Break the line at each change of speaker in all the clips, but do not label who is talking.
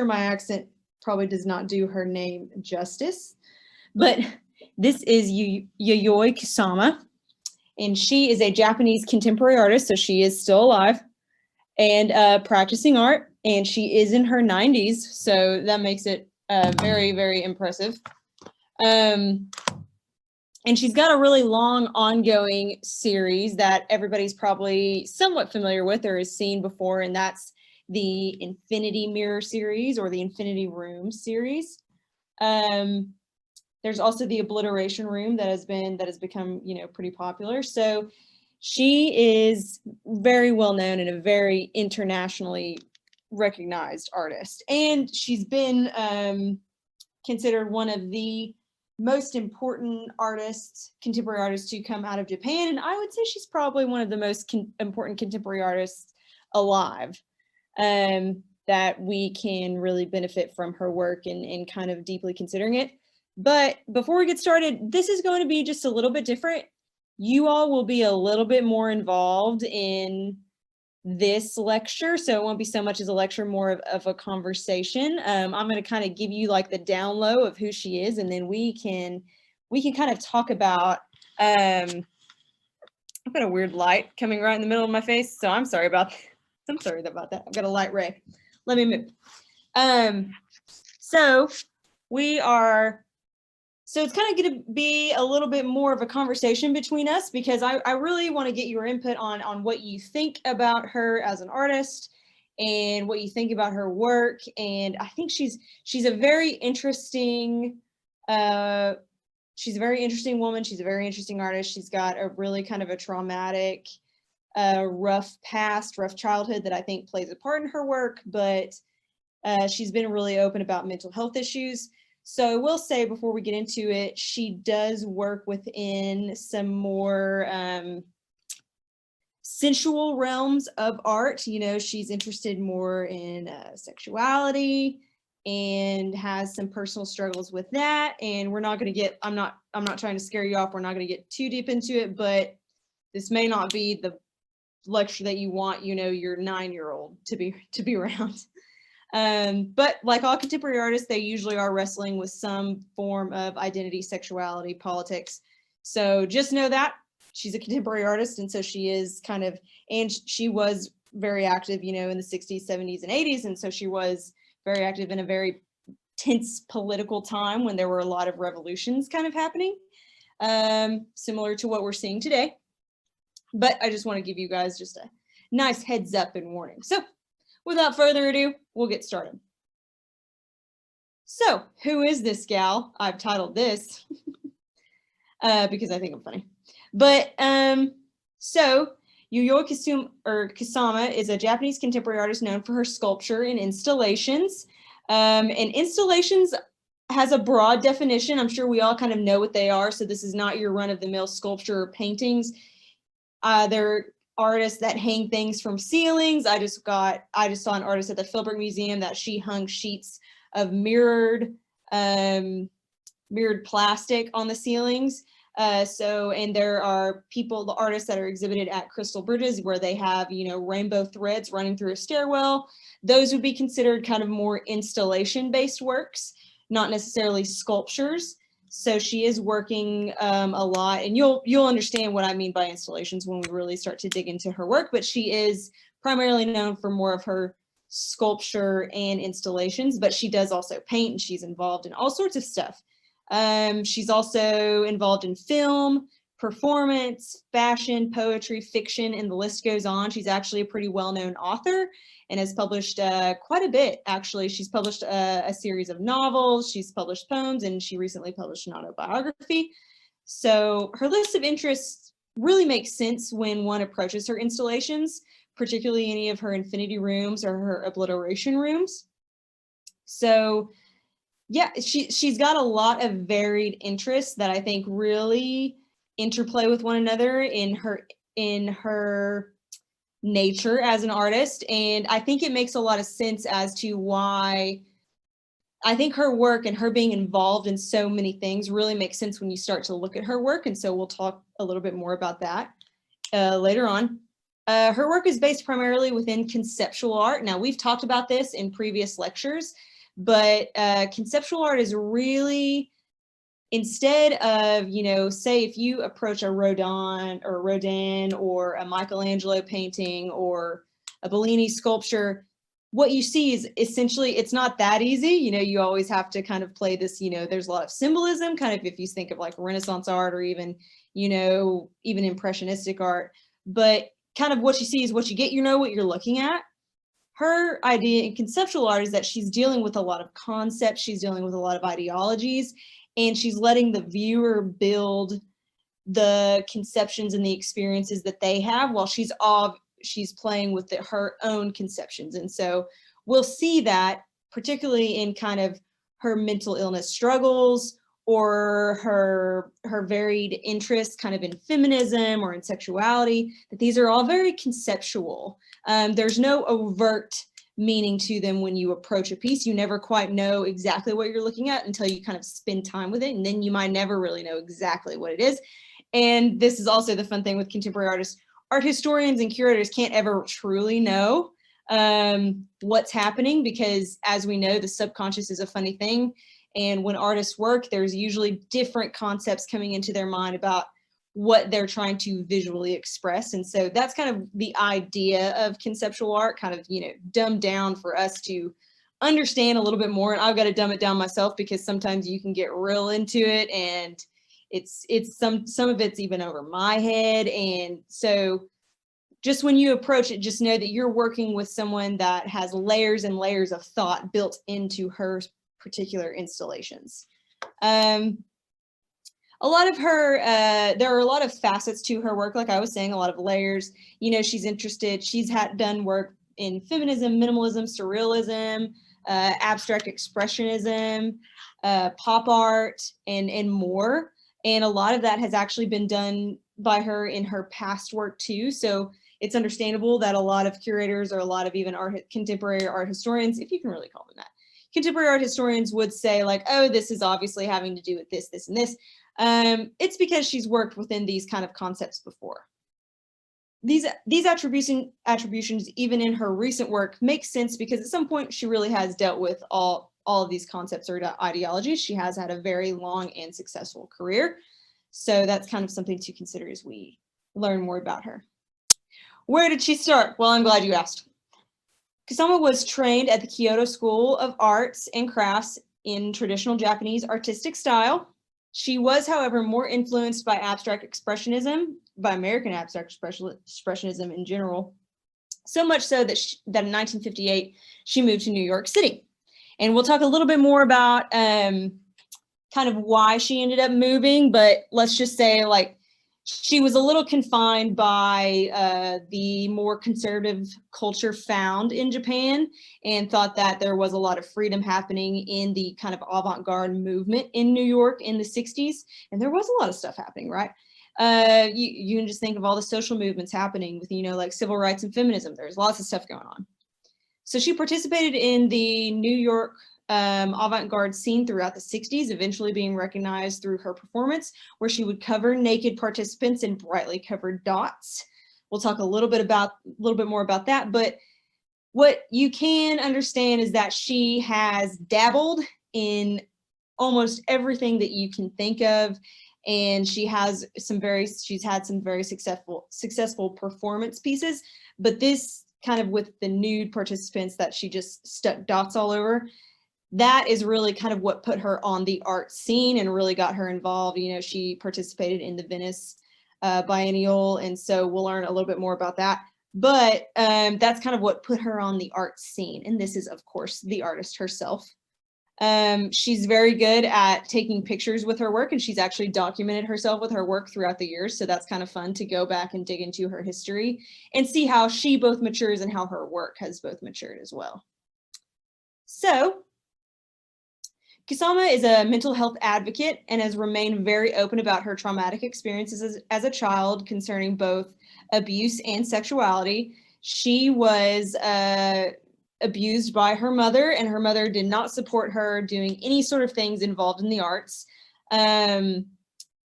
my accent probably does not do her name justice, but this is Yayoi Kasuma, and she is a Japanese contemporary artist, so she is still alive and practicing art, and she is in her 90s, so that makes it very, very impressive. And she's got a really long ongoing series that everybody's probably somewhat familiar with or has seen before, and that's the Infinity Mirror series or the Infinity Room series. There's also the Obliteration Room that has become, you know, pretty popular. So she is very well known and a very internationally recognized artist. And she's been considered one of the most important artists, contemporary artists to come out of Japan. And I would say she's probably one of the most important contemporary artists alive, that we can really benefit from her work and kind of deeply considering it. But before we get started, this is going to be just a little bit different. You all will be a little bit more involved in this lecture, so it won't be so much as a lecture, more of a conversation. I'm going to kind of give you like the down low of who she is, and then we can kind of talk about. I've got a weird light coming right in the middle of my face, so I'm sorry about that. I'm sorry about that. I've got a light ray. Let me move. So it's kind of going to be a little bit more of a conversation between us, because I really want to get your input on what you think about her as an artist and what you think about her work. And I think she's a very interesting, she's a very interesting woman. She's a very interesting artist. She's got a really kind of a traumatic, rough past, rough childhood that I think plays a part in her work, but she's been really open about mental health issues. So I will say before we get into it, she does work within some more sensual realms of art. You know, she's interested more in sexuality and has some personal struggles with that. And we're not going to get, I'm not trying to scare you off. We're not going to get too deep into it, but this may not be the lecture that you want, you know, your 9-year-old to be around. But like all contemporary artists, they usually are wrestling with some form of identity, sexuality, politics. So just know that she's a contemporary artist. And so she is kind of, and she was very active, you know, in the 60s, 70s, and 80s. And so she was very active in a very tense political time when there were a lot of revolutions kind of happening, similar to what we're seeing today. But I just want to give you guys just a nice heads up and warning. So without further ado, we'll get started. So, who is this gal? I've titled this because I think I'm funny. But so Yayoi Kusama is a Japanese contemporary artist known for her sculpture and installations. And installations has a broad definition. I'm sure we all kind of know what they are. So this is not your run-of-the-mill sculpture or paintings. They're artists that hang things from ceilings. I just saw an artist at the Philbrook Museum that she hung sheets of mirrored plastic on the ceilings. And there are the artists that are exhibited at Crystal Bridges where they have, you know, rainbow threads running through a stairwell. Those would be considered kind of more installation-based works, not necessarily sculptures. So she is working a lot, and you'll understand what I mean by installations when we really start to dig into her work, but she is primarily known for more of her sculpture and installations, but she does also paint, and she's involved in all sorts of stuff. She's also involved in film, performance, fashion, poetry, fiction, and the list goes on. She's actually a pretty well-known author and has published quite a bit, actually. She's published a series of novels, she's published poems, and she recently published an autobiography. So her list of interests really makes sense when one approaches her installations, particularly any of her infinity rooms or her obliteration rooms. So yeah, she's got a lot of varied interests that I think really interplay with one another in her nature as an artist. And I think it makes a lot of sense as to why I think her work and her being involved in so many things really makes sense when you start to look at her work. And so we'll talk a little bit more about that later on. Her work is based primarily within conceptual art. Now, we've talked about this in previous lectures, but conceptual art is really, instead of, you know, say if you approach a Rodin or a Michelangelo painting or a Bellini sculpture, what you see is essentially, it's not that easy. You know, you always have to kind of play this, you know, there's a lot of symbolism, kind of if you think of like Renaissance art or even, you know, even Impressionistic art. But kind of what you see is what you get, you know what you're looking at. Her idea in conceptual art is that she's dealing with a lot of concepts, she's dealing with a lot of ideologies, and she's letting the viewer build the conceptions and the experiences that they have while she's playing with her own conceptions. And so we'll see that particularly in kind of her mental illness struggles or her varied interests kind of in feminism or in sexuality, that these are all very conceptual. There's no overt meaning to them when you approach a piece. You never quite know exactly what you're looking at until you kind of spend time with it, and then you might never really know exactly what it is. And this is also the fun thing with contemporary artists. Art historians and curators can't ever truly know what's happening because, as we know, the subconscious is a funny thing. And when artists work, there's usually different concepts coming into their mind about what they're trying to visually express. And so that's kind of the idea of conceptual art, kind of, you know, dumbed down for us to understand a little bit more. And I've got to dumb it down myself because sometimes you can get real into it and it's some of it's even over my head. And so just when you approach it, just know that you're working with someone that has layers and layers of thought built into her particular installations. A lot of her, there are a lot of facets to her work, like I was saying, a lot of layers. You know, she's done work in feminism, minimalism, surrealism, abstract expressionism, pop art, and more. And a lot of that has actually been done by her in her past work too. So it's understandable that a lot of curators or a lot of even contemporary art historians, if you can really call them that, contemporary art historians would say like, oh, this is obviously having to do with this, this, and this. It's because she's worked within these kind of concepts before. These attributions, even in her recent work, make sense because at some point she really has dealt with all of these concepts or ideologies. She has had a very long and successful career. So that's kind of something to consider as we learn more about her. Where did she start? Well, I'm glad you asked. Kusama was trained at the Kyoto School of Arts and Crafts in traditional Japanese artistic style. She was, however, more influenced by abstract expressionism, by American abstract expressionism in general, so much so that in 1958, she moved to New York City. And we'll talk a little bit more about kind of why she ended up moving, but let's just say like she was a little confined by the more conservative culture found in Japan and thought that there was a lot of freedom happening in the kind of avant-garde movement in New York in the 60s. And there was a lot of stuff happening, right? You can just think of all the social movements happening with, you know, like civil rights and feminism. There's lots of stuff going on. So she participated in the New York avant-garde scene throughout the 60s, eventually being recognized through her performance, where she would cover naked participants in brightly covered dots. We'll talk a little bit more about that, but what you can understand is that she has dabbled in almost everything that you can think of, and she's had some very successful performance pieces, but this kind of with the nude participants that she just stuck dots all over, that is really kind of what put her on the art scene and really got her involved. You know, she participated in the Venice Biennial, and so we'll learn a little bit more about that. But that's kind of what put her on the art scene. And this is, of course, the artist herself. She's very good at taking pictures with her work, and she's actually documented herself with her work throughout the years. So that's kind of fun to go back and dig into her history and see how she both matures and how her work has both matured as well. So Kusama is a mental health advocate and has remained very open about her traumatic experiences as a child concerning both abuse and sexuality. She was abused by her mother, and her mother did not support her doing any sort of things involved in the arts.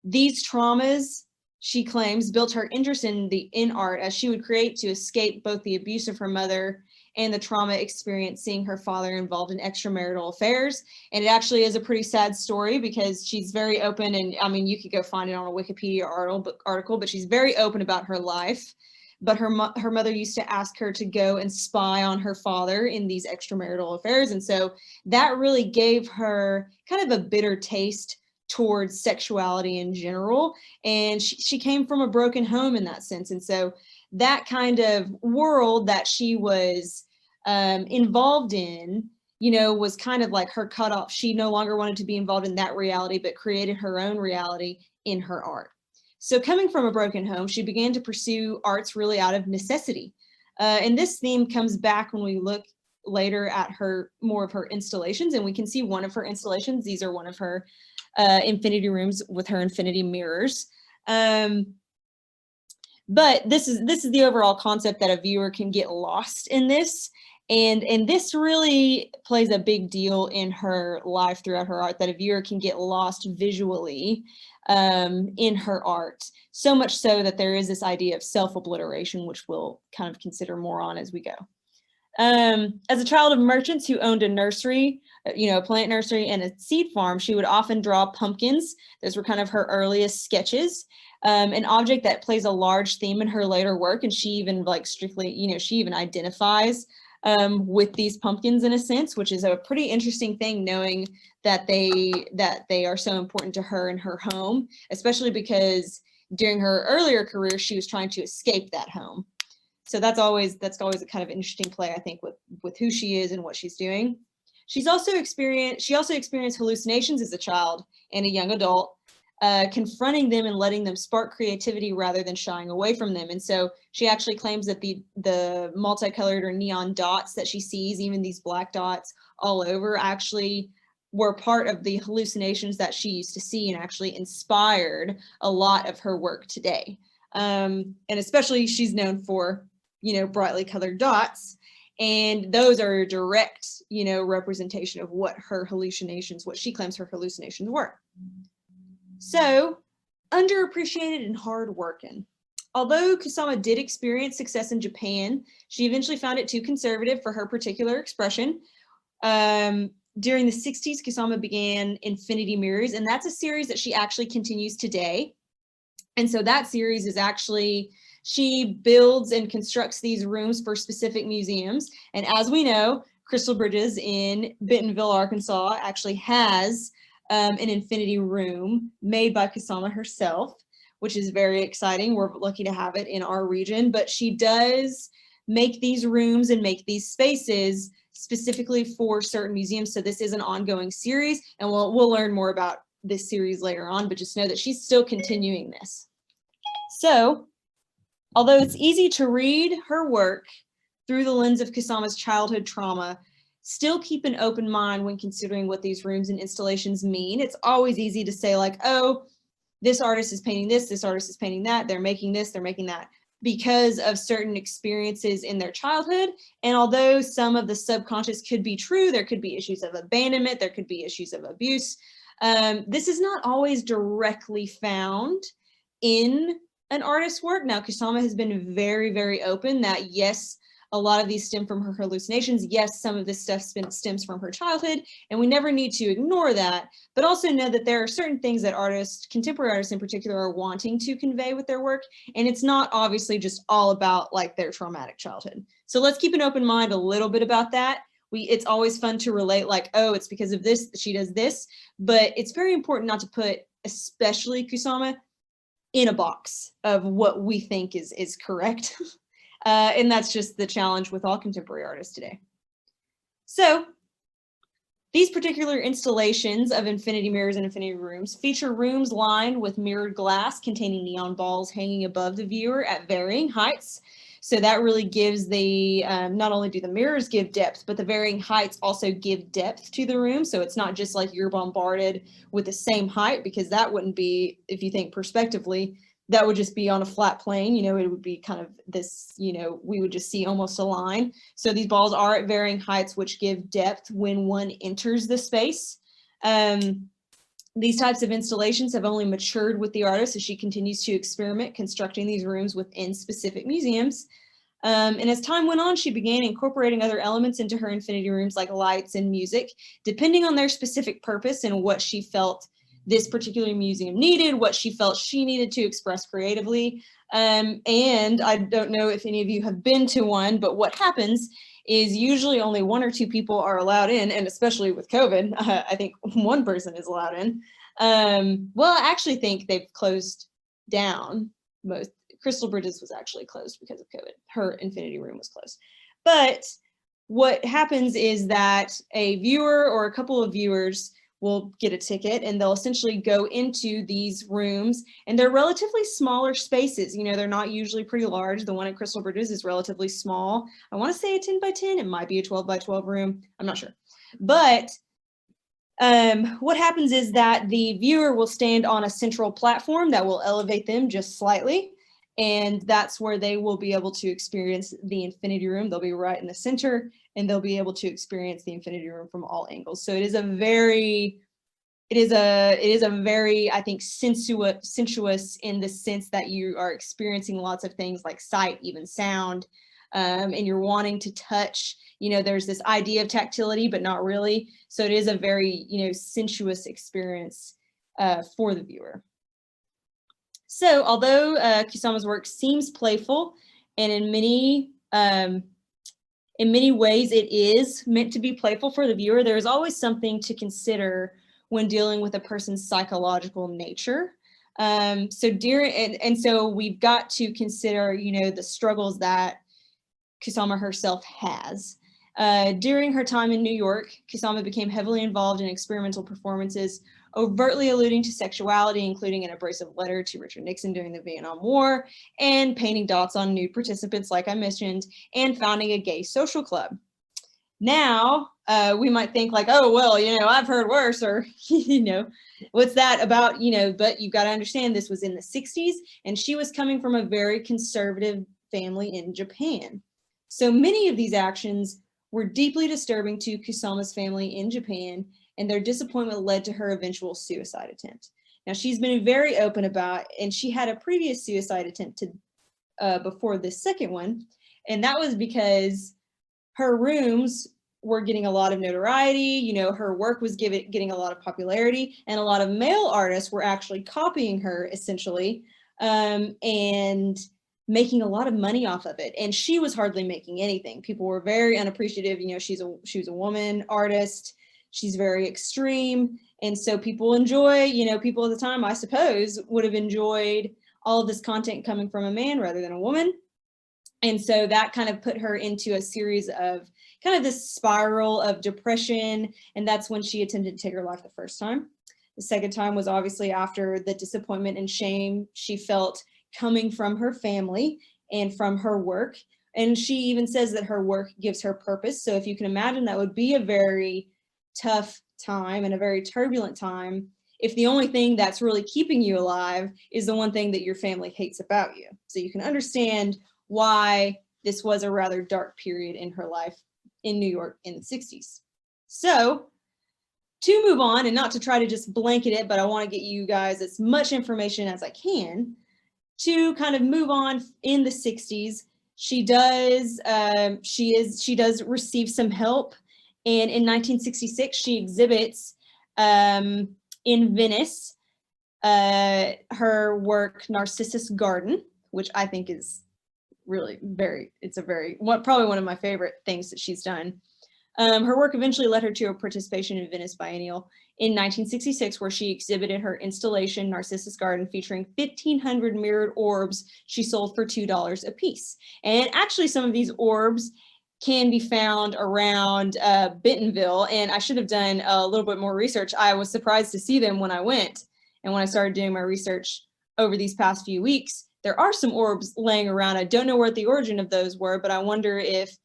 These traumas she claims, built her interest in art, as she would create to escape both the abuse of her mother and the trauma experience seeing her father involved in extramarital affairs. And it actually is a pretty sad story because she's very open, and I mean, you could go find it on a Wikipedia article, but she's very open about her life. But her mother used to ask her to go and spy on her father in these extramarital affairs. And so that really gave her kind of a bitter taste towards sexuality in general. And she came from a broken home in that sense. And so that kind of world that she was involved in, you know, was kind of like her cutoff. She no longer wanted to be involved in that reality, but created her own reality in her art. So coming from a broken home, she began to pursue arts really out of necessity. And this theme comes back when we look later at more of her installations, and we can see one of her installations. These are one of her infinity rooms with her infinity mirrors. But this is the overall concept, that a viewer can get lost in this. And this really plays a big deal in her life throughout her art, that a viewer can get lost visually in her art, so much so that there is this idea of self-obliteration, which we'll kind of consider more on as we go. As a child of merchants who owned a nursery, you know, a plant nursery and a seed farm, she would often draw pumpkins. Those were kind of her earliest sketches. An object that plays a large theme in her later work, and she even like strictly, you know, she even identifies with these pumpkins in a sense, which is a pretty interesting thing, knowing that they are so important to her in her home, especially because during her earlier career, she was trying to escape that home. So that's always a kind of interesting play, I think, with who she is and what she's doing. She also experienced hallucinations as a child and a young adult, confronting them and letting them spark creativity rather than shying away from them. And so she actually claims that the multicolored or neon dots that she sees, even these black dots all over, actually were part of the hallucinations that she used to see, and actually inspired a lot of her work today. And especially she's known for, you know, brightly colored dots. And those are a direct, you know, representation of what she claims her hallucinations were. So, underappreciated and hardworking. Although Kusama did experience success in Japan, she eventually found it too conservative for her particular expression. During the 60s, Kusama began Infinity Mirrors, and that's a series that she actually continues today. And so that series is actually, she builds and constructs these rooms for specific museums. And as we know, Crystal Bridges in Bentonville, Arkansas actually has an infinity room made by Kusama herself, which is very exciting. We're lucky to have it in our region, but she does make these rooms and make these spaces specifically for certain museums. So this is an ongoing series, and we'll learn more about this series later on, but just know that she's still continuing this. So, although it's easy to read her work through the lens of Kusama's childhood trauma, still keep an open mind when considering what these rooms and installations mean. It's always easy to say like, oh, this artist is painting this artist is painting that, they're making this, they're making that, because of certain experiences in their childhood. And although some of the subconscious could be true, there could be issues of abandonment, there could be issues of abuse. This is not always directly found in an artist's work. Now, Kusama has been very, very open that yes, a lot of these stem from her hallucinations. Yes, some of this stuff stems from her childhood, and we never need to ignore that, but also know that there are certain things that contemporary artists in particular, are wanting to convey with their work, and it's not obviously just all about like their traumatic childhood. So let's keep an open mind a little bit about that. It's always fun to relate like, oh, it's because of this that she does this, but it's very important not to put, especially Kusama, in a box of what we think is correct. And that's just the challenge with all contemporary artists today. So these particular installations of infinity mirrors and infinity rooms feature rooms lined with mirrored glass containing neon balls hanging above the viewer at varying heights. So that really gives not only do the mirrors give depth, but the varying heights also give depth to the room. So it's not just like you're bombarded with the same height, because that wouldn't be, if you think perspectively, that would just be on a flat plane, you know, it would be kind of this, you know, we would just see almost a line. So these balls are at varying heights, which give depth when one enters the space. These types of installations have only matured with the artist as she continues to experiment constructing these rooms within specific museums. And as time went on, she began incorporating other elements into her infinity rooms like lights and music, depending on their specific purpose and what she felt this particular museum needed, what she felt she needed to express creatively. And I don't know if any of you have been to one, but what happens is usually only 1 or 2 people are allowed in, and especially with COVID, I think 1 person is allowed in. Well, I actually think they've closed down most. Crystal Bridges was actually closed because of COVID. Her infinity room was closed. But what happens is that a viewer or a couple of viewers will get a ticket and they'll essentially go into these rooms, and they're relatively smaller spaces. You know, they're not usually pretty large. The one at Crystal Bridges is relatively small. I want to say a 10 by 10. It might be a 12 by 12 room. I'm not sure. But what happens is that the viewer will stand on a central platform that will elevate them just slightly. And that's where they will be able to experience the infinity room. They'll be right in the center, and they'll be able to experience the infinity room from all angles. So it is a very, I think, sensuous in the sense that you are experiencing lots of things like sight, even sound, and you're wanting to touch. You know, there's this idea of tactility, but not really. So it is a very, you know, sensuous experience for the viewer. So although Kusama's work seems playful, and in many ways it is meant to be playful for the viewer, there is always something to consider when dealing with a person's psychological nature. So we've got to consider, you know, the struggles that Kusama herself has. During her time in New York, Kusama became heavily involved in experimental performances, overtly alluding to sexuality, including an abrasive letter to Richard Nixon during the Vietnam War, and painting dots on nude participants, like I mentioned, and founding a gay social club. Now, we might think like, oh, well, you know, I've heard worse, or, you know, what's that about, you know, but you've got to understand this was in the 60s, and she was coming from a very conservative family in Japan. So many of these actions were deeply disturbing to Kusama's family in Japan, and their disappointment led to her eventual suicide attempt. Now, she's been very open about, and she had a previous suicide attempt before this second one, and that was because her rooms were getting a lot of notoriety. You know, her work was getting a lot of popularity, and a lot of male artists were actually copying her, essentially, and making a lot of money off of it. And she was hardly making anything. People were very unappreciative. You know, she was a woman artist. She's very extreme. And so people at the time, I suppose, would have enjoyed all of this content coming from a man rather than a woman. And so that kind of put her into a series of kind of this spiral of depression. And that's when she attempted to take her life the first time. The second time was obviously after the disappointment and shame she felt coming from her family and from her work. And she even says that her work gives her purpose. So if you can imagine, that would be a very tough time and a very turbulent time if the only thing that's really keeping you alive is the one thing that your family hates about you. So you can understand why this was a rather dark period in her life in New York in the 60s. So to move on, and not to try to just blanket it, but I want to get you guys as much information as I can to kind of move on. In the 60s, she does receive some help. And in 1966, she exhibits in Venice her work Narcissus Garden, which I think is really probably one of my favorite things that she's done. Her work eventually led her to a participation in Venice Biennial in 1966, where she exhibited her installation Narcissus Garden, featuring 1,500 mirrored orbs she sold for $2 a piece. And actually, some of these orbs can be found around Bentonville, and I should have done a little bit more research. I was surprised to see them when I went, and when I started doing my research over these past few weeks, there are some orbs laying around. I don't know what the origin of those were, but I wonder if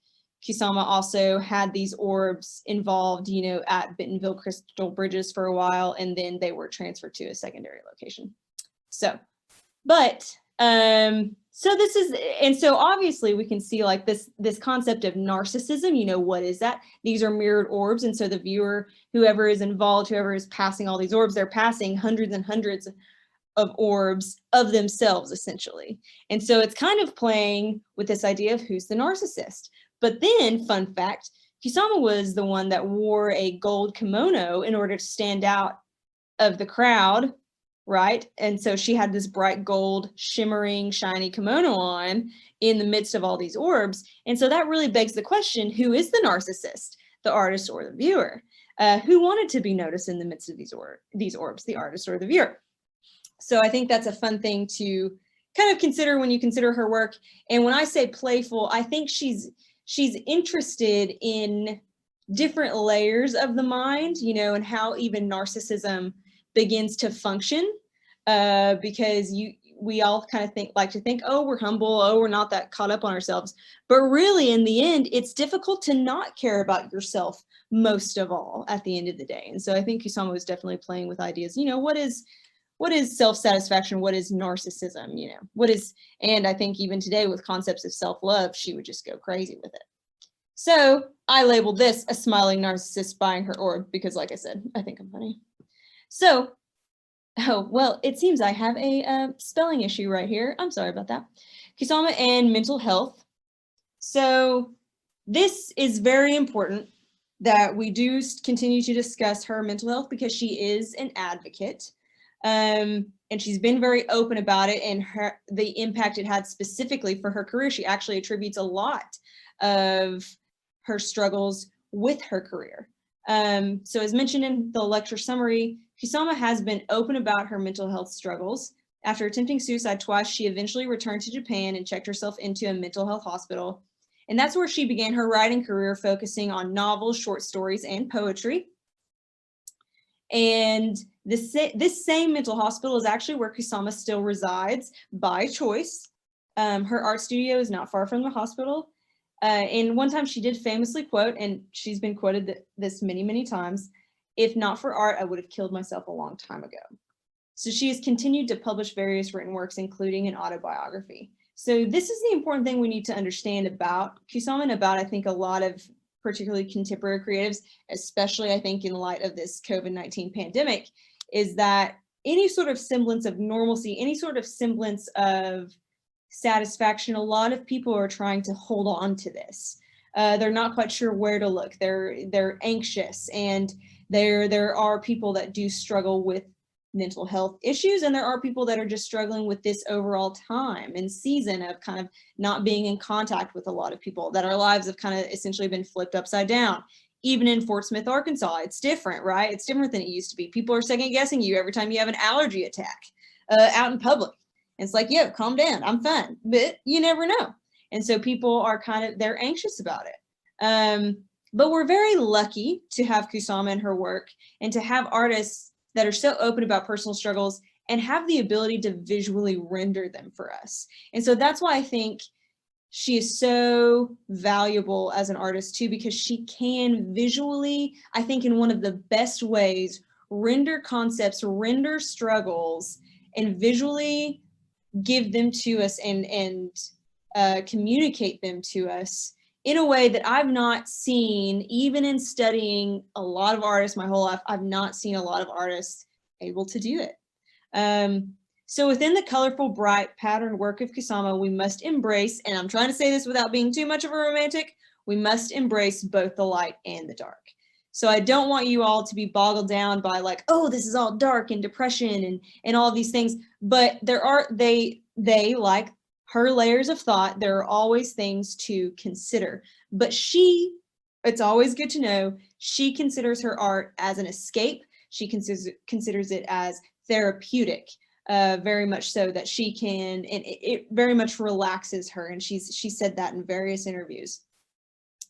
Kusama also had these orbs involved, you know, at Bentonville Crystal Bridges for a while, and then they were transferred to a secondary location. So, but So this is, and so obviously we can see like this concept of narcissism, you know, what is that? These are mirrored orbs. And so the viewer, whoever is involved, whoever is passing all these orbs, they're passing hundreds and hundreds of orbs of themselves, essentially. And so it's kind of playing with this idea of who's the narcissist. But then, fun fact, Kusama was the one that wore a gold kimono in order to stand out of the crowd, right? And so she had this bright gold, shimmering, shiny kimono on in the midst of all these orbs. And so that really begs the question, who is the narcissist, the artist or the viewer? Who wanted to be noticed in the midst of these orbs, the artist or the viewer? So I think that's a fun thing to kind of consider when you consider her work. And when I say playful, I think she's interested in different layers of the mind, you know, and how even narcissism begins to function, because we all kind of like to think, oh, we're humble, oh, we're not that caught up on ourselves. But really, in the end, it's difficult to not care about yourself most of all at the end of the day. And so I think Kusama was definitely playing with ideas, you know, what is self-satisfaction? What is narcissism? You know, and I think even today with concepts of self-love, she would just go crazy with it. So I labeled this a smiling narcissist buying her orb because, like I said, I think I'm funny. So, oh, well, it seems I have a spelling issue right here. I'm sorry about that. Kusama and mental health. So this is very important that we do continue to discuss her mental health because she is an advocate. And she's been very open about it and the impact it had specifically for her career. She actually attributes a lot of her struggles with her career. So as mentioned in the lecture summary, Kusama has been open about her mental health struggles. After attempting suicide twice, she eventually returned to Japan and checked herself into a mental health hospital. And that's where she began her writing career, focusing on novels, short stories, and poetry. And this same mental hospital is actually where Kusama still resides by choice. Her art studio is not far from the hospital. And one time she did famously quote, and she's been quoted this many, many times, "If not for art, I would have killed myself a long time ago." So she has continued to publish various written works, including an autobiography. So this is the important thing we need to understand about Kusama and about, I think, a lot of particularly contemporary creatives, especially I think in light of this COVID-19 pandemic, is that any sort of semblance of normalcy, any sort of semblance of satisfaction, a lot of people are trying to hold on to this. They're not quite sure where to look. They're anxious, and there are people that do struggle with mental health issues, and there are people that are just struggling with this overall time and season of kind of not being in contact with a lot of people, that our lives have kind of essentially been flipped upside down. Even in Fort Smith, Arkansas, it's different, right? It's different than it used to be. People are second guessing you every time you have an allergy attack out in public. And it's like, yo, calm down, I'm fine, but you never know. And so people are they're anxious about it. But we're very lucky to have Kusama and her work, and to have artists that are so open about personal struggles and have the ability to visually render them for us. And so that's why I think she is so valuable as an artist too, because she can visually, I think in one of the best ways, render concepts, render struggles, and visually give them to us and communicate them to us in a way that I've not seen, even in studying a lot of artists my whole life. I've not seen a lot of artists able to do it. So within the colorful, bright, patterned work of Kusama, we must embrace, and I'm trying to say this without being too much of a romantic, we must embrace both the light and the dark. So I don't want you all to be boggled down by like, oh, this is all dark and depression and all these things, but they like her layers of thought, there are always things to consider. But it's always good to know, she considers her art as an escape. She considers it as therapeutic, very much so, that she can, and it very much relaxes her. And she said that in various interviews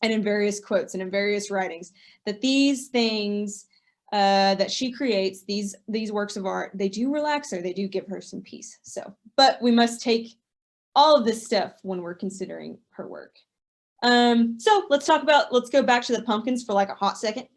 and in various quotes and in various writings, that these things that she creates, these works of art, they do relax her, they do give her some peace. So, but we must take all of this stuff when we're considering her work. So let's go back to the pumpkins for like a hot second.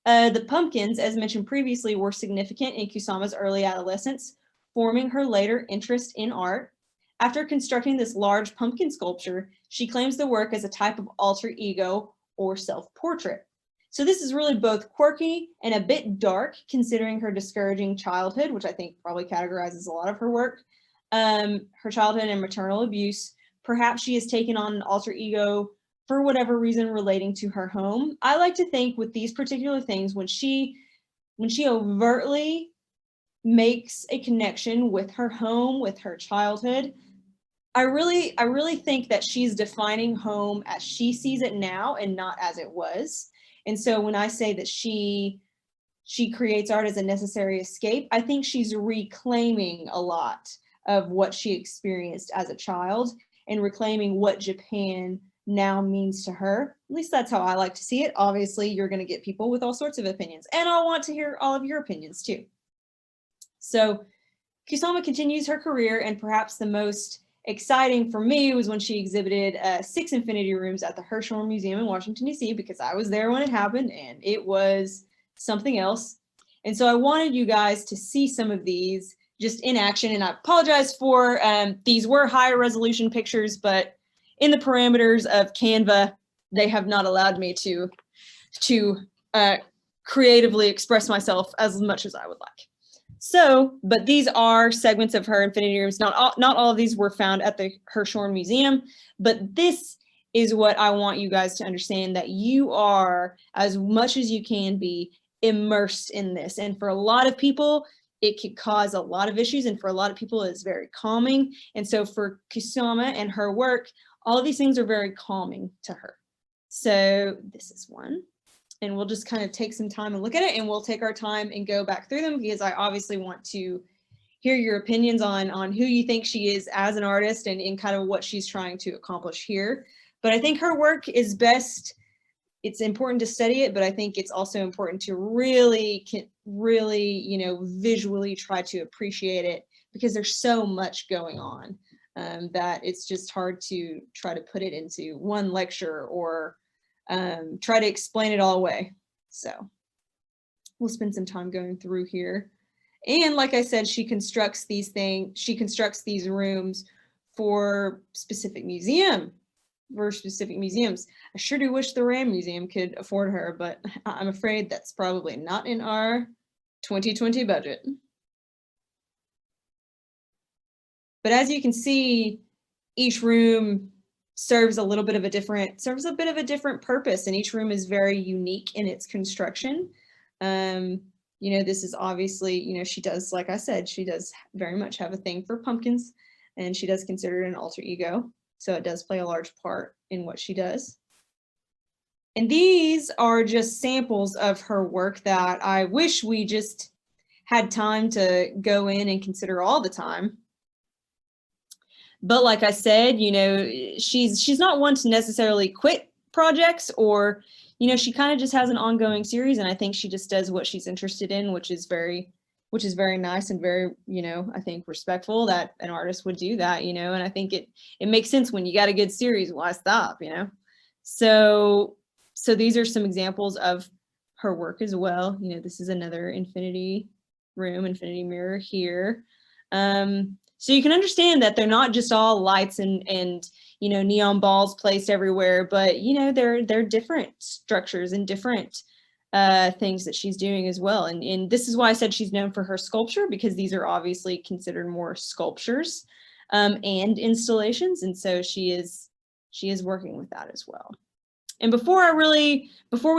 The pumpkins, as mentioned previously, were significant in Kusama's early adolescence, forming her later interest in art. After constructing this large pumpkin sculpture, she claims the work as a type of alter ego or self-portrait. So this is really both quirky and a bit dark, considering her discouraging childhood, which I think probably categorizes a lot of her work, her childhood and maternal abuse. Perhaps she has taken on an alter ego for whatever reason relating to her home. I like to think with these particular things, when she overtly makes a connection with her home, with her childhood, I really think that she's defining home as she sees it now and not as it was. And so when I say that she creates art as a necessary escape, I think she's reclaiming a lot of what she experienced as a child and reclaiming what Japan now means to her. At least that's how I like to see it. Obviously, you're going to get people with all sorts of opinions, and I want to hear all of your opinions too. So Kusama continues her career, and perhaps the most exciting for me was when she exhibited 6 infinity rooms at the Hirshhorn Museum in Washington, D.C., because I was there when it happened, and it was something else. And so I wanted you guys to see some of these just in action, and I apologize for these were higher resolution pictures, but in the parameters of Canva, they have not allowed me to creatively express myself as much as I would like. So, but these are segments of her infinity rooms. Not all of these were found at the Hirshhorn Museum, but this is what I want you guys to understand, that you are, as much as you can be, immersed in this. And for a lot of people, it could cause a lot of issues, and for a lot of people, it's very calming. And so for Kusama and her work, all of these things are very calming to her. So this is one. And we'll just kind of take some time and look at it, and we'll take our time and go back through them, because I obviously want to hear your opinions on who you think she is as an artist and in kind of what she's trying to accomplish here. But I think her work is best, it's important to study it, but I think it's also important to really, you know, visually try to appreciate it, because there's so much going on that it's just hard to try to put it into one lecture or try to explain it all away. So we'll spend some time going through here. And like I said, she constructs these rooms for specific museums. I sure do wish the Ram Museum could afford her, but I'm afraid that's probably not in our 2020 budget. But as you can see, each room serves a bit of a different purpose, and each room is very unique in its construction. You know, this is obviously, you know, she does, like I said, she does very much have a thing for pumpkins, and she does consider it an alter ego. So it does play a large part in what she does. And these are just samples of her work that I wish we just had time to go in and consider all the time. But like I said, you know, she's not one to necessarily quit projects, or, you know, she kind of just has an ongoing series, and I think she just does what she's interested in, which is very nice and very, you know, I think respectful that an artist would do that, you know, and I think it makes sense when you got a good series, why stop, you know? So these are some examples of her work as well. You know, this is another infinity mirror here. So you can understand that they're not just all lights and you know, neon balls placed everywhere, but, you know, they're different structures and different things that she's doing as well. And this is why I said she's known for her sculpture, because these are obviously considered more sculptures and installations. And so she is working with that as well. And before we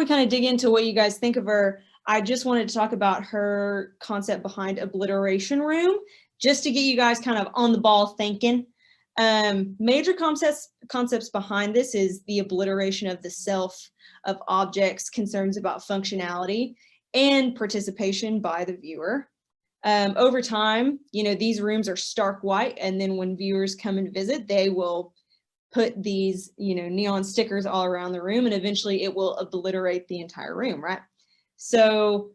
kind of dig into what you guys think of her, I just wanted to talk about her concept behind obliteration room, just to get you guys kind of on the ball thinking. Major concepts behind this is the obliteration of the self, of objects, concerns about functionality, and participation by the viewer. Over time, you know, these rooms are stark white, and then when viewers come and visit, they will put these, you know, neon stickers all around the room, and eventually it will obliterate the entire room, right? So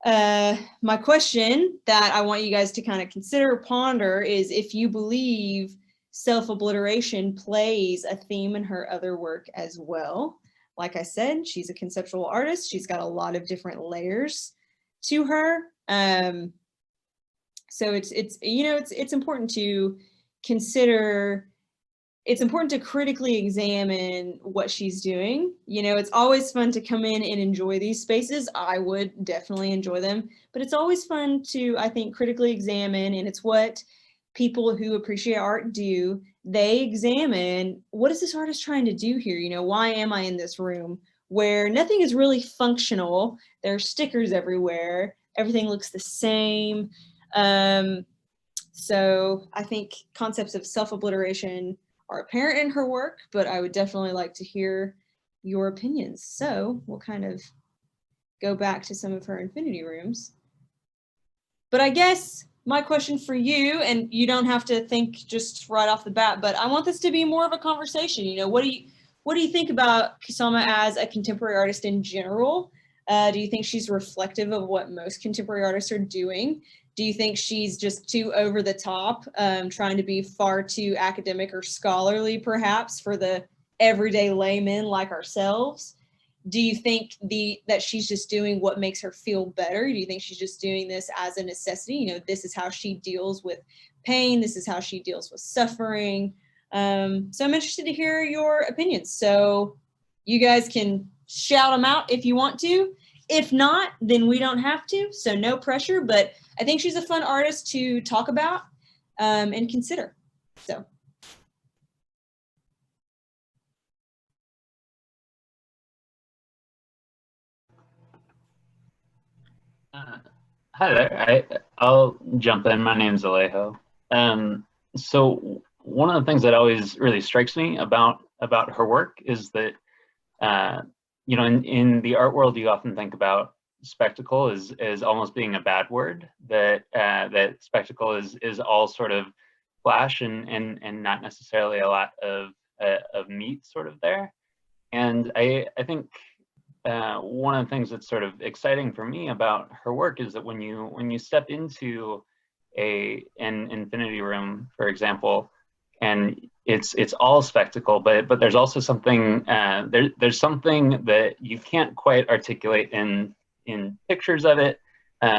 my question that I want you guys to kind of consider, ponder, is if you believe self-obliteration plays a theme in her other work as well. Like I said, she's a conceptual artist. She's got a lot of different layers to her. So it's you know, it's important to consider, it's important to critically examine what she's doing. You know, it's always fun to come in and enjoy these spaces. I would definitely enjoy them, but it's always fun to, I think, critically examine, and it's what people who appreciate art do. They examine, what is this artist trying to do here? You know, why am I in this room where nothing is really functional? There are stickers everywhere. Everything looks the same. So I think concepts of self-obliteration are apparent in her work, but I would definitely like to hear your opinions. So we'll kind of go back to some of her infinity rooms. But I guess my question for you, and you don't have to think just right off the bat, but I want this to be more of a conversation. You know, what do you think about Kusama as a contemporary artist in general? Do you think she's reflective of what most contemporary artists are doing? Do you think she's just too over the top, trying to be far too academic or scholarly, perhaps, for the everyday layman like ourselves? Do you think that she's just doing what makes her feel better? Do you think she's just doing this as a necessity? You know, this is how she deals with pain. This is how she deals with suffering. So I'm interested to hear your opinions. So you guys can shout them out if you want to. If not, then we don't have to. So no pressure, but I think she's a fun artist to talk about and consider. So.
Hi there. I'll jump in. My name's Alejo. So one of the things that always really strikes me about her work is that you know, in the art world, you often think about spectacle as almost being a bad word. That spectacle is all sort of flash and not necessarily a lot of meat sort of there. And I think one of the things that's sort of exciting for me about her work is that when you step into an infinity room, for example, and it's all spectacle, but there's also something there's something that you can't quite articulate in pictures of it,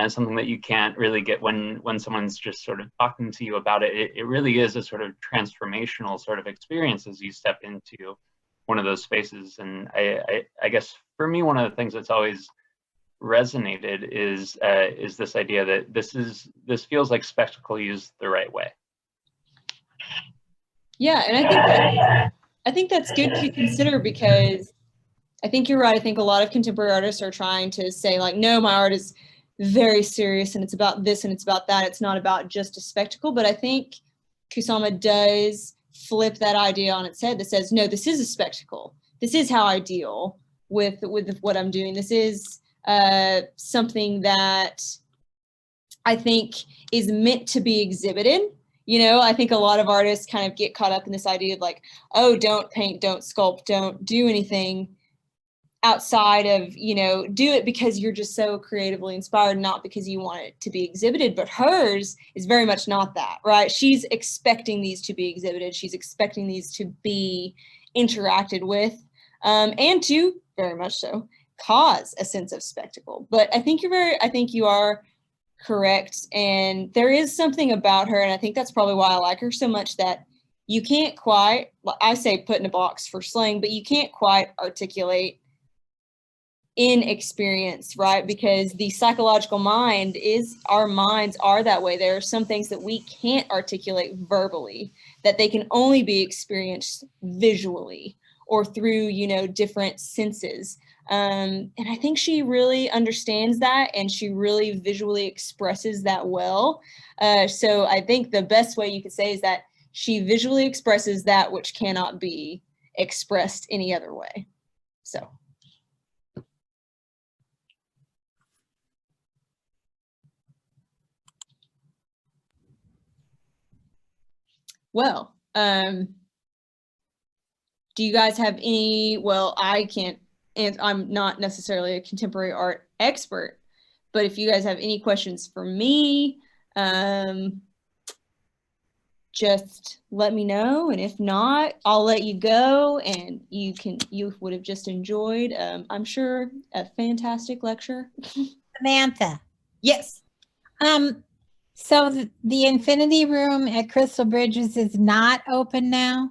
something that you can't really get when someone's just sort of talking to you about it. It really is a sort of transformational sort of experience as you step into one of those spaces. And I guess for me, one of the things that's always resonated is this idea that this feels like spectacle used the right way.
Yeah, and I think that's good to consider, because I think you're right. I think a lot of contemporary artists are trying to say, like, no, my art is very serious and it's about this and it's about that. It's not about just a spectacle. But I think Kusama does flip that idea on its head, that says, no, this is a spectacle. This is how I deal with what I'm doing. This is something that I think is meant to be exhibited. You know, I think a lot of artists kind of get caught up in this idea of, like, oh, don't paint, don't sculpt, don't do anything outside of, you know, do it because you're just so creatively inspired, not because you want it to be exhibited. But hers is very much not that, right? She's expecting these to be exhibited. She's expecting these to be interacted with, and to, very much so, cause a sense of spectacle. But I think you are correct. And there is something about her, and I think that's probably why I like her so much, that you can't quite, I say put in a box for slang, but you can't quite articulate in experience, right? Because the psychological mind our minds are that way. There are some things that we can't articulate verbally, that they can only be experienced visually or through, you know, different senses. And I think she really understands that, and she really visually expresses that well. So I think the best way you could say is that she visually expresses that which cannot be expressed any other way. So. Well, do you guys have any, well, I can't, and I'm not necessarily a contemporary art expert, but if you guys have any questions for me, just let me know. And if not, I'll let you go, and you would have just enjoyed, I'm sure, a fantastic lecture.
Samantha.
Yes.
So the Infinity Room at Crystal Bridges is not open now?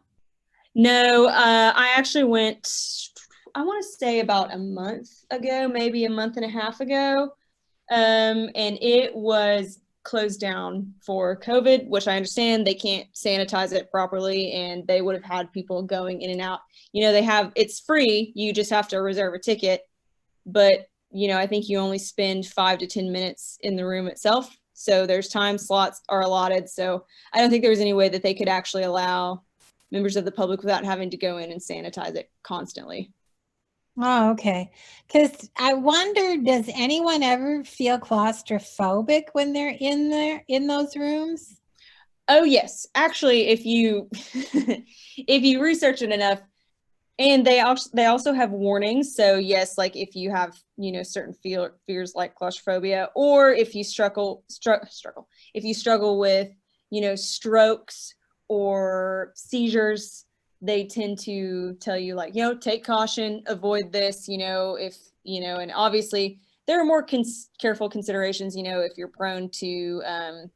No, I actually went, I want to say about a month ago, maybe a month and a half ago. And it was closed down for COVID, which I understand they can't sanitize it properly, and they would have had people going in and out. You know, it's free, you just have to reserve a ticket, but you know, I think you only spend 5 to 10 minutes in the room itself. So there's time slots are allotted. So I don't think there was any way that they could actually allow members of the public without having to go in and sanitize it constantly.
Oh, okay. Because I wonder, does anyone ever feel claustrophobic when they're in there, in those rooms?
Oh yes, actually, if you if you research it enough, and they also have warnings. So yes, like if you have, you know, certain fears like claustrophobia, or if you struggle if you struggle with, you know, strokes or seizures, they tend to tell you like, you know, take caution, avoid this, you know, if, you know, and obviously there are more careful considerations, you know, if you're prone to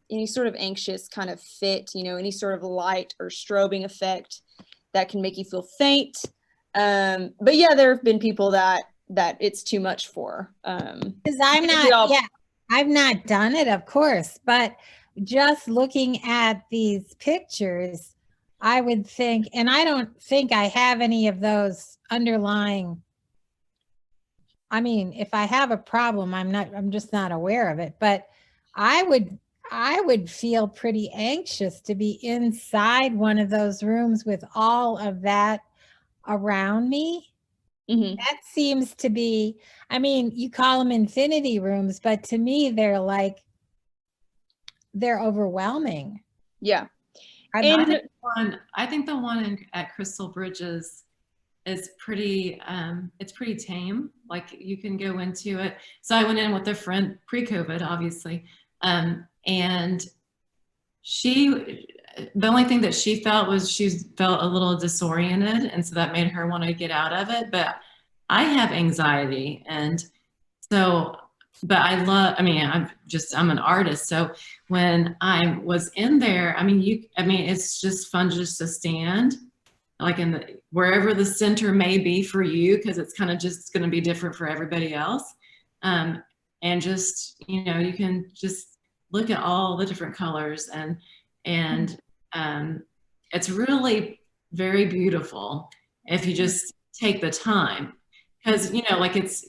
any sort of anxious kind of fit, you know, any sort of light or strobing effect that can make you feel faint. But yeah, there have been people that it's too much for.
Because I've not done it, of course, but just looking at these pictures, I would think, and I don't think I have any of those underlying. I mean, if I have a problem, I'm just not aware of it, but I would feel pretty anxious to be inside one of those rooms with all of that around me.
Mm-hmm.
That seems to be, I mean, you call them infinity rooms, but to me, they're overwhelming.
Yeah.
I think the one at Crystal Bridges is pretty, it's pretty tame. Like you can go into it. So I went in with a friend pre-COVID, obviously. And the only thing that she felt was she felt a little disoriented. And so that made her want to get out of it. But I have anxiety. And so, but I'm an artist. So when I was in there, it's just fun just to stand like wherever the center may be for you, because it's kind of just going to be different for everybody else. And just, you know, you can just look at all the different colors and it's really very beautiful if you just take the time, because, you know, like it's,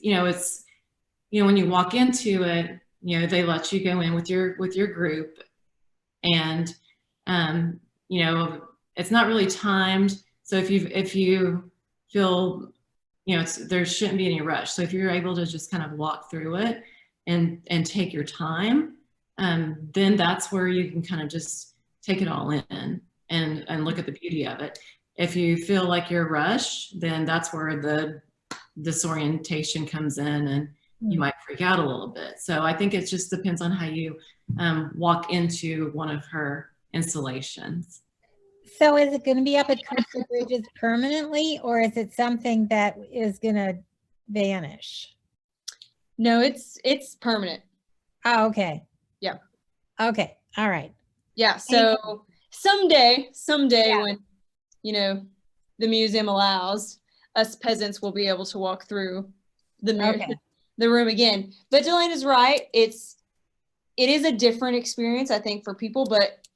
when you walk into it, you know, they let you go in with your group, and you know, it's not really timed. So if you feel, you know, there shouldn't be any rush. So if you're able to just kind of walk through it and take your time, then that's where you can kind of just take it all in and look at the beauty of it. If you feel like you're rushed, then that's where the disorientation comes in, and you might freak out a little bit. So I think it just depends on how you walk into one of her installations.
So is it going to be up at Crystal Bridges permanently, or is it something that is going to vanish?
No, it's permanent.
Oh, okay.
Yeah.
Okay. All right.
Yeah. So someday when, you know, the museum allows, us peasants will be able to walk through the room again. But Delaina's right. It is a different experience, I think, for people, but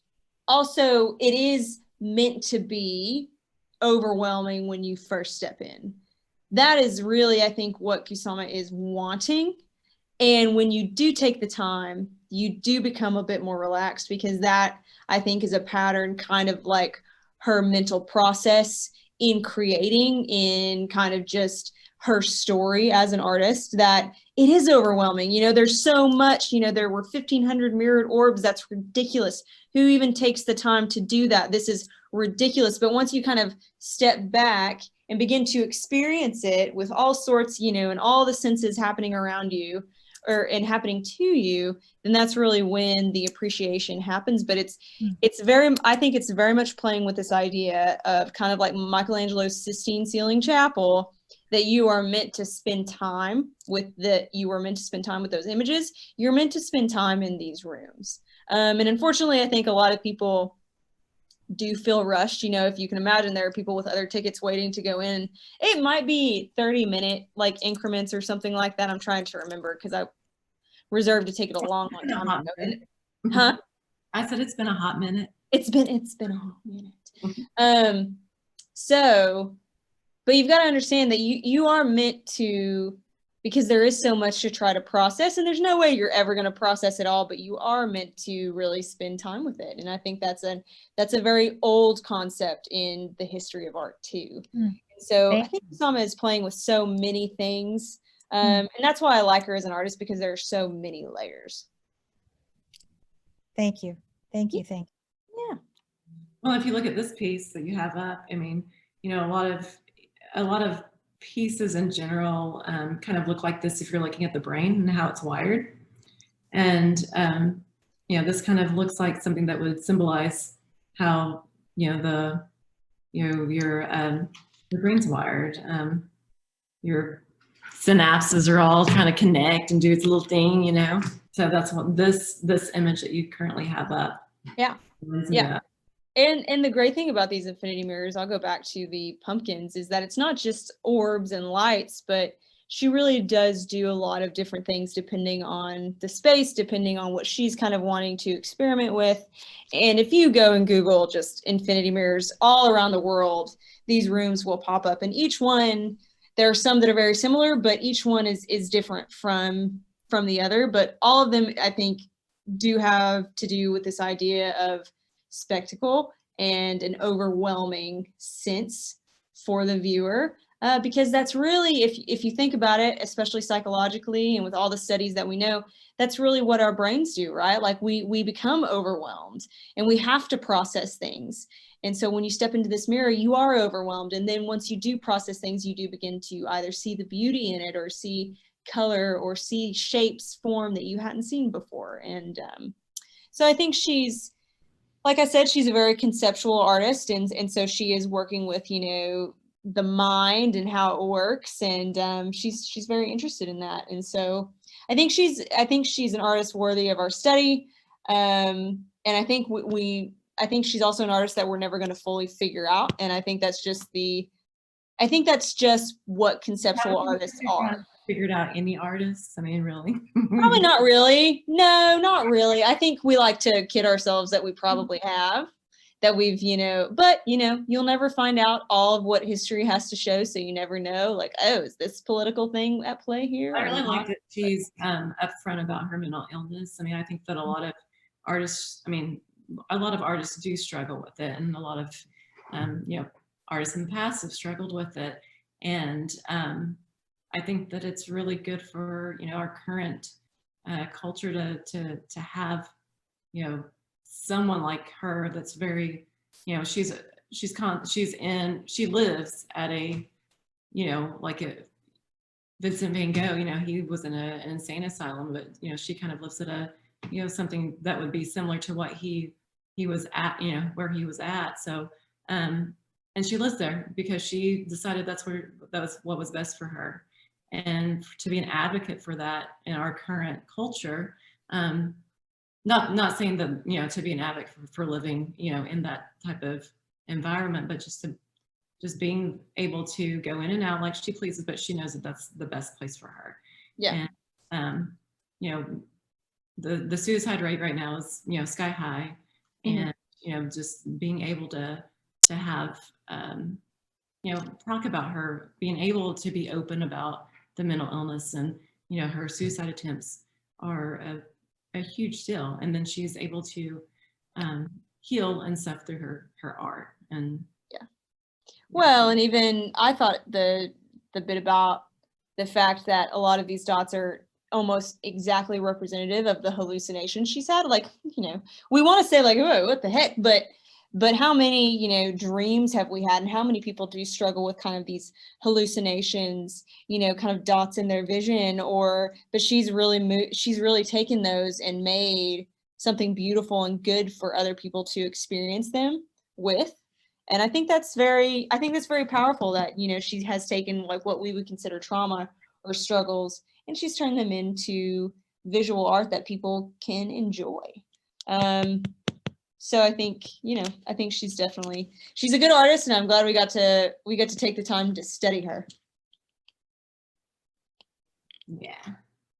also it is meant to be overwhelming when you first step in. That is really, I think, what Kusama is wanting. And when you do take the time, you do become a bit more relaxed, because that, I think, is a pattern, kind of like her mental process in creating, in kind of just her story as an artist, that it is overwhelming. You know, there's so much, you know, there were 1,500 mirrored orbs. That's ridiculous. Who even takes the time to do that? This is ridiculous. But once you kind of step back and begin to experience it with all sorts, you know, and all the senses happening around you, and happening to you, then that's really when the appreciation happens. But I think it's very much playing with this idea of kind of like Michelangelo's Sistine Ceiling Chapel, that you are meant to spend time with those images. You're meant to spend time in these rooms. And unfortunately, I think a lot of people do feel rushed. You know, if you can imagine, there are people with other tickets waiting to go in. It might be 30-minute like increments or something like that. I'm trying to remember because I reserved a ticket a long time ago. Huh?
I said it's been a hot minute.
It's been a hot minute. So, but you've got to understand that you are meant to, because there is so much to try to process, and there's no way you're ever going to process it all, but you are meant to really spend time with it. And I think that's a very old concept in the history of art too. So I think Kusama is playing with so many things. And that's why I like her as an artist, because there are so many layers.
Thank you. Thank you. Thank you.
Yeah.
Well, if you look at this piece that you have up, I mean, you know, a lot of pieces in general kind of look like this if you're looking at the brain and how it's wired. And, you know, this kind of looks like something that would symbolize how, you know, your brain's wired. Your synapses are all trying to connect and do its little thing, you know? So that's what this image that you currently have up.
Yeah. Yeah. And the great thing about these infinity mirrors, I'll go back to the pumpkins, is that it's not just orbs and lights, but she really does do a lot of different things depending on the space, depending on what she's kind of wanting to experiment with. And if you go and Google just infinity mirrors all around the world, these rooms will pop up, and each one, there are some that are very similar, but each one is different from the other. But all of them, I think, do have to do with this idea of spectacle and an overwhelming sense for the viewer, because that's really, if you think about it, especially psychologically and with all the studies that we know, that's really what our brains do, right? Like we become overwhelmed and we have to process things. And so when you step into this mirror, you are overwhelmed. And then once you do process things, you do begin to either see the beauty in it or see color or see shapes form that you hadn't seen before. And so I think she's, like I said, she's a very conceptual artist, and so she is working with, you know, the mind and how it works, and she's very interested in that. And so I think she's an artist worthy of our study, and I think I think she's also an artist that we're never going to fully figure out, and I think that's just what conceptual artists are.
Figured out any artists? I mean, really?
Probably not really. No, not really. I think we like to kid ourselves that we probably have, that we've, you know, but, you know, you'll never find out all of what history has to show. So you never know, like, oh, is this political thing at play here?
I really like that she's upfront about her mental illness. I mean, I think that a lot of artists do struggle with it, and a lot of, you know, artists in the past have struggled with it. And I think that it's really good for, you know, our current culture to have, you know, someone like her that's very, you know, she lives at a, you know, like a Vincent van Gogh, you know, he was in an insane asylum, but, you know, she kind of lives at a, you know, something that would be similar to what he was at, you know, where he was at. So, and she lives there because she decided that was what was best for her. And to be an advocate for that in our current culture, not saying that, you know, to be an advocate for living, you know, in that type of environment, but just being able to go in and out like she pleases, but she knows that that's the best place for her.
Yeah.
And, you know, the suicide rate right now is, you know, sky high. Mm-hmm. And, you know, just being able to have, you know, talk about her being able to be open about the mental illness, and, you know, her suicide attempts are a huge deal. And then she's able to heal and stuff through her art. And
yeah. Well, and even I thought the bit about the fact that a lot of these dots are almost exactly representative of the hallucinations she's had. Like, you know, we want to say like, oh, what the heck? But how many, you know, dreams have we had, and how many people do struggle with kind of these hallucinations, you know, kind of dots in their vision, but she's really taken those and made something beautiful and good for other people to experience them with. And I think that's very powerful that, you know, she has taken like what we would consider trauma or struggles, and she's turned them into visual art that people can enjoy. So I think, I think she's a good artist, and I'm glad we got to take the time to study her.
Yeah.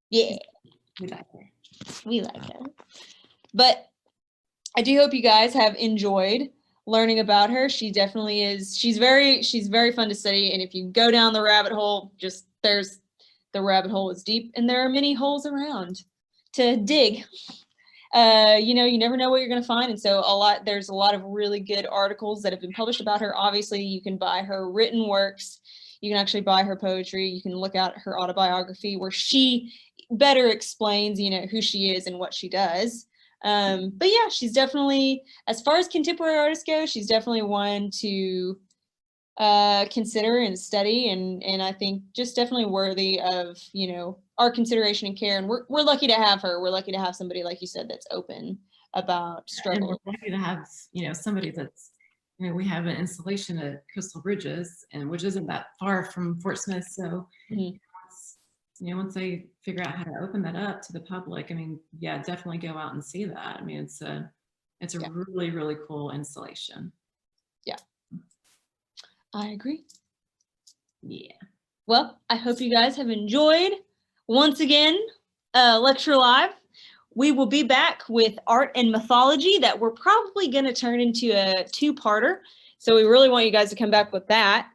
Yeah.
We like her.
We like her. But I do hope you guys have enjoyed learning about her. She definitely is. She's very fun to study. And if you go down the rabbit hole, the rabbit hole is deep, and there are many holes around to dig. You never know what you're going to find. And so there's a lot of really good articles that have been published about her. Obviously, you can buy her written works. You can actually buy her poetry. You can look at her autobiography, where she better explains, who she is and what she does. But yeah, she's definitely, as far as contemporary artists go, she's definitely one to consider and study, and I think just definitely worthy of, our consideration and care. And we're lucky to have her. We're lucky to have somebody, like you said, that's open about struggle.
And we're lucky to have, somebody that's, we have an installation at Crystal Bridges, and which isn't that far from Fort Smith. So, once they figure out how to open that up to the public, yeah, definitely go out and see that. It's a really, really cool installation.
Yeah, I agree.
Yeah.
Well, I hope you guys have enjoyed once again Lecture Live. We will be back with art and mythology that we're probably going to turn into a 2-parter. So we really want you guys to come back with that.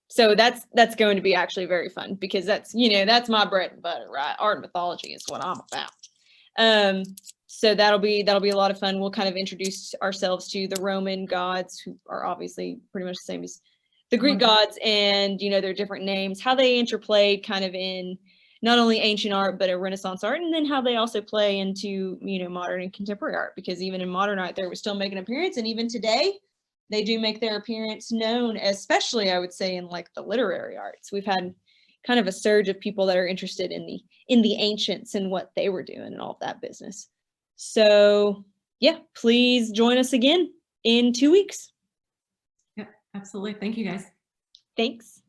So that's going to be actually very fun, because that's my bread and butter, right? Art and mythology is what I'm about. So that'll be a lot of fun. We'll kind of introduce ourselves to the Roman gods, who are obviously pretty much the same as the Greek gods, and their different names, how they interplayed kind of in not only ancient art, but a Renaissance art, and then how they also play into, modern and contemporary art, because even in modern art, they were still making an appearance. And even today, they do make their appearance known, especially, I would say, in like the literary arts. We've had kind of a surge of people that are interested in the ancients and what they were doing and all of that business. So yeah, please join us again in 2 weeks.
Yep, absolutely. Thank you, guys.
Thanks.